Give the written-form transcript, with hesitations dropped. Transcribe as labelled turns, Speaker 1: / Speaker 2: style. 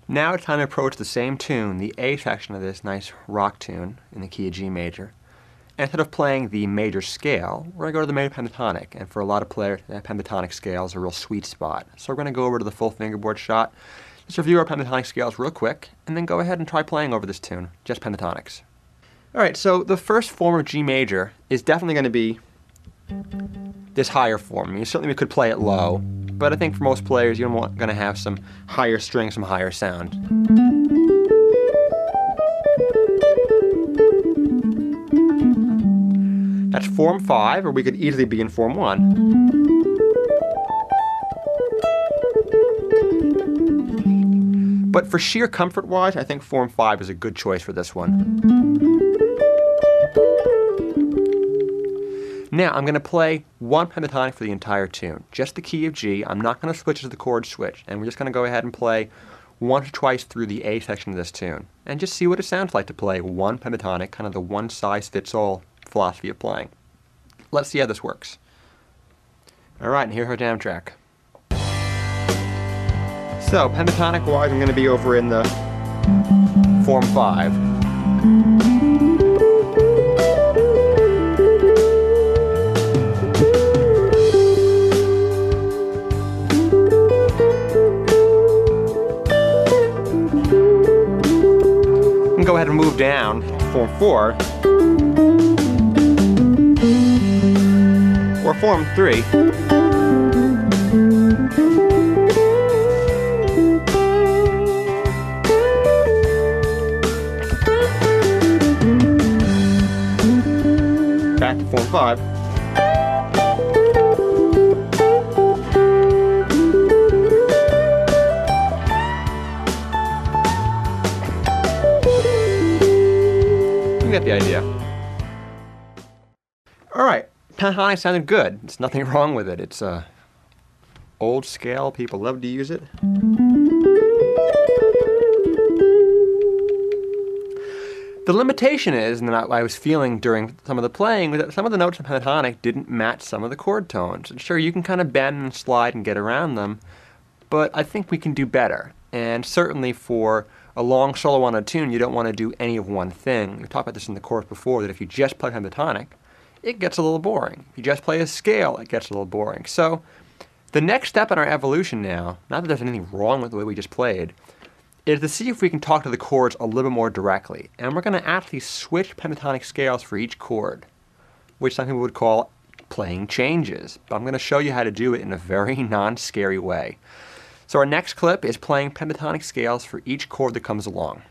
Speaker 1: Now it's time to approach the same tune, the A section of this nice rock tune in the key of G major. And instead of playing the major scale, we're going to go to the major pentatonic. And for a lot of players, that pentatonic scale is a real sweet spot. So we're going to go over to the full fingerboard shot. Let's review our pentatonic scales real quick, and then go ahead and try playing over this tune, just pentatonics. Alright, so the first form of G major is definitely going to be this higher form. I mean, certainly we could play it low, but I think for most players you're going to have some higher strings, some higher sound. That's form 5, or we could easily be in form 1. But for sheer comfort-wise, I think form 5 is a good choice for this one. Now, I'm going to play one pentatonic for the entire tune, just the key of G. I'm not going to switch to the chord switch, and we're just going to go ahead and play once or twice through the A section of this tune, and just see what it sounds like to play one pentatonic, kind of the one-size-fits-all philosophy of playing. Let's see how this works. Alright, and here's our jam track. So, pentatonic-wise, I'm going to be over in the form 5. Go ahead and move down form 4 or form 3. Back to form 5. Get the idea. Alright, pentatonic sounded good. There's nothing wrong with it. It's a old scale, people love to use it. The limitation is, and I was feeling during some of the playing, was that some of the notes in pentatonic didn't match some of the chord tones. And sure, you can kind of bend and slide and get around them, but I think we can do better. And certainly for a long solo on a tune, you don't want to do any of one thing. We talked about this in the course before, that if you just play pentatonic, it gets a little boring. If you just play a scale, it gets a little boring. So the next step in our evolution now, not that there's anything wrong with the way we just played, is to see if we can talk to the chords a little bit more directly. And we're going to actually switch pentatonic scales for each chord, which some people would call playing changes. But I'm going to show you how to do it in a very non-scary way. So our next clip is playing pentatonic scales for each chord that comes along.